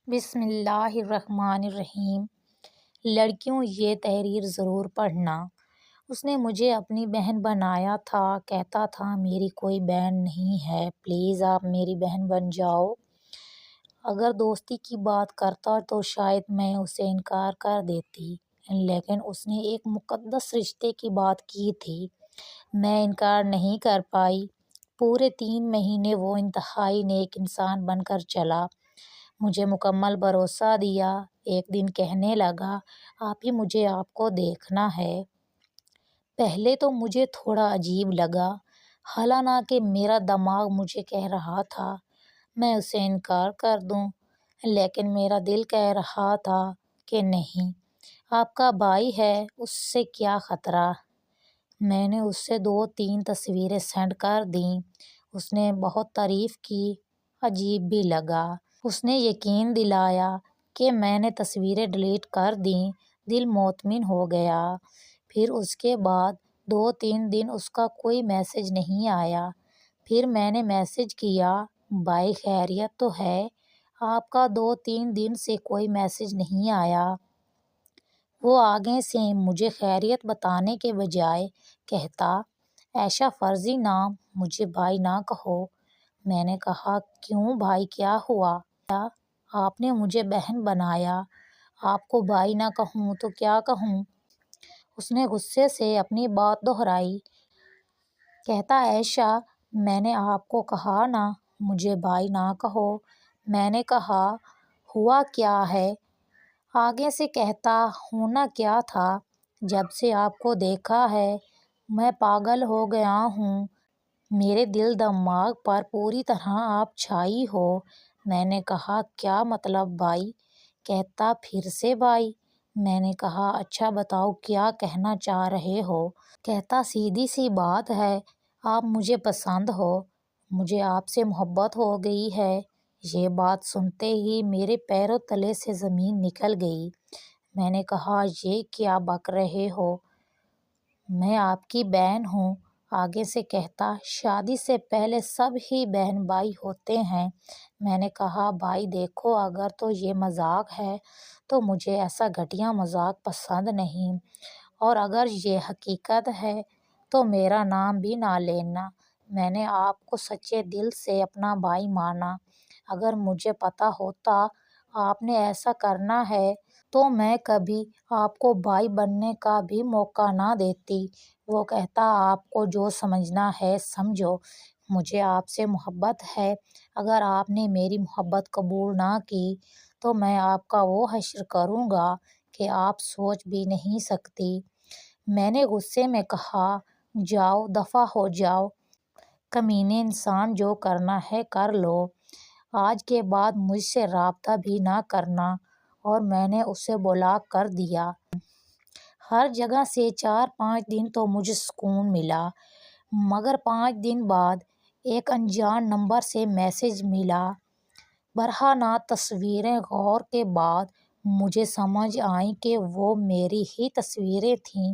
بسم اللہ الرحمن الرحیم۔ لڑکیوں یہ تحریر ضرور پڑھنا۔ اس نے مجھے اپنی بہن بنایا تھا، کہتا تھا میری کوئی بہن نہیں ہے، پلیز آپ میری بہن بن جاؤ۔ اگر دوستی کی بات کرتا تو شاید میں اسے انکار کر دیتی، لیکن اس نے ایک مقدس رشتے کی بات کی تھی، میں انکار نہیں کر پائی۔ پورے 3 مہینے وہ انتہائی نیک انسان بن کر چلا، مجھے مکمل بھروسہ دیا۔ ایک دن کہنے لگا، آپ ہی مجھے آپ کو دیکھنا ہے۔ پہلے تو مجھے تھوڑا عجیب لگا، حالانکہ میرا دماغ مجھے کہہ رہا تھا میں اسے انکار کر دوں، لیکن میرا دل کہہ رہا تھا کہ نہیں، آپ کا بھائی ہے، اس سے کیا خطرہ۔ میں نے اسے 2-3 تصویریں سینڈ کر دیں، اس نے بہت تعریف کی، عجیب بھی لگا۔ اس نے یقین دلایا کہ میں نے تصویریں ڈیلیٹ کر دیں، دل مطمئن ہو گیا۔ پھر اس کے بعد 2-3 دن اس کا کوئی میسج نہیں آیا۔ پھر میں نے میسج کیا، بھائی خیریت تو ہے؟ آپ کا 2-3 دن سے کوئی میسج نہیں آیا۔ وہ آگے سے مجھے خیریت بتانے کے بجائے کہتا، ایشا فرضی نام، مجھے بھائی نہ کہو۔ میں نے کہا، کیوں بھائی کیا ہوا؟ آپ نے مجھے بہن بنایا، آپ کو بھائی نہ کہوں تو کیا کہوں؟ اس نے غصے سے اپنی بات دہرائی، کہتا، عائشہ میں نے آپ کو کہا نا مجھے بھائی نہ کہو۔ میں نے کہا، ہوا کیا ہے؟ آگے سے کہتا، ہونا کیا تھا، جب سے آپ کو دیکھا ہے میں پاگل ہو گیا ہوں، میرے دل دماغ پر پوری طرح آپ چھائی ہو۔ میں نے کہا، کیا مطلب بھائی؟ کہتا، پھر سے بھائی؟ میں نے کہا، اچھا بتاؤ کیا کہنا چاہ رہے ہو؟ کہتا، سیدھی سی بات ہے، آپ مجھے پسند ہو، مجھے آپ سے محبت ہو گئی ہے۔ یہ بات سنتے ہی میرے پیروں تلے سے زمین نکل گئی۔ میں نے کہا، یہ کیا بک رہے ہو؟ میں آپ کی بہن ہوں۔ آگے سے کہتا، شادی سے پہلے سب ہی بہن بھائی ہوتے ہیں۔ میں نے کہا، بھائی دیکھو، اگر تو یہ مذاق ہے تو مجھے ایسا گھٹیا مذاق پسند نہیں، اور اگر یہ حقیقت ہے تو میرا نام بھی نہ لینا۔ میں نے آپ کو سچے دل سے اپنا بھائی مانا، اگر مجھے پتہ ہوتا آپ نے ایسا کرنا ہے تو میں کبھی آپ کو بھائی بننے کا بھی موقع نہ دیتی۔ وہ کہتا، آپ کو جو سمجھنا ہے سمجھو، مجھے آپ سے محبت ہے، اگر آپ نے میری محبت قبول نہ کی تو میں آپ کا وہ حشر کروں گا کہ آپ سوچ بھی نہیں سکتی۔ میں نے غصے میں کہا، جاؤ دفع ہو جاؤ، کمینے انسان، جو کرنا ہے کر لو، آج کے بعد مجھ سے رابطہ بھی نہ کرنا۔ اور میں نے اسے بلاک کر دیا۔ ہر جگہ سے 4-5 دن تو مجھے سکون ملا، مگر 5 دن بعد ایک انجان نمبر سے میسج ملا۔ برہنہ تصویریں غور کے بعد مجھے سمجھ آئی کہ وہ میری ہی تصویریں تھیں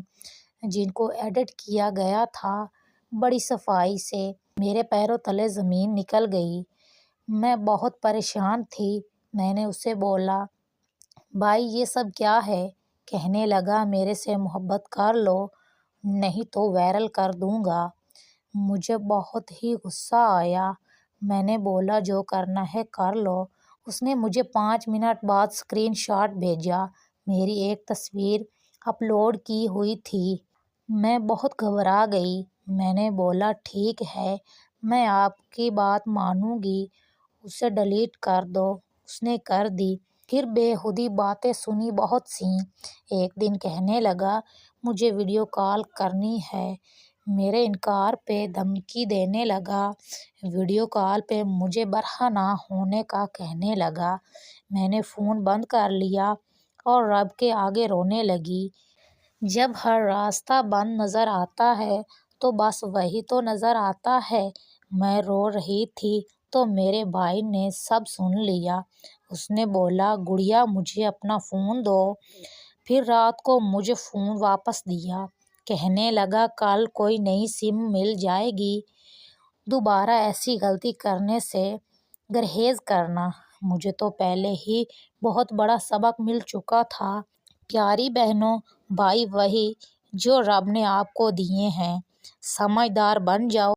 جن کو ایڈٹ کیا گیا تھا بڑی صفائی سے۔ میرے پیروں تلے زمین نکل گئی، میں بہت پریشان تھی۔ میں نے اسے بولا، بھائی یہ سب کیا ہے؟ کہنے لگا، میرے سے محبت کر لو، نہیں تو وائرل کر دوں گا۔ مجھے بہت ہی غصہ آیا۔ میں نے بولا، جو کرنا ہے کر لو۔ اس نے مجھے 5 منٹ بعد اسکرین شاٹ بھیجا، میری ایک تصویر اپلوڈ کی ہوئی تھی۔ میں بہت گھبرا گئی۔ میں نے بولا، ٹھیک ہے، میں آپ کی بات مانوں گی، اسے ڈیلیٹ کر دو۔ اس نے کر دی۔ پھر بیہودی باتیں سنی بہت سی۔ ایک دن کہنے لگا، مجھے ویڈیو کال کرنی ہے، میرے انکار پہ دھمکی دینے لگا، ویڈیو کال پہ مجھے برہنہ ہونے کا کہنے لگا۔ میں نے فون بند کر لیا اور رب کے آگے رونے لگی۔ جب ہر راستہ بند نظر آتا ہے تو بس وہی تو نظر آتا ہے۔ میں رو رہی تھی تو میرے بھائی نے سب سن لیا۔ اس نے بولا، گڑیا مجھے اپنا فون دو۔ پھر رات کو مجھے فون واپس دیا، کہنے لگا، کل کوئی نئی سم مل جائے گی، دوبارہ ایسی غلطی کرنے سے گریز کرنا۔ مجھے تو پہلے ہی بہت بڑا سبق مل چکا تھا۔ پیاری بہنوں، بھائی وہی جو رب نے آپ کو دیے ہیں، سمجھدار بن جاؤ۔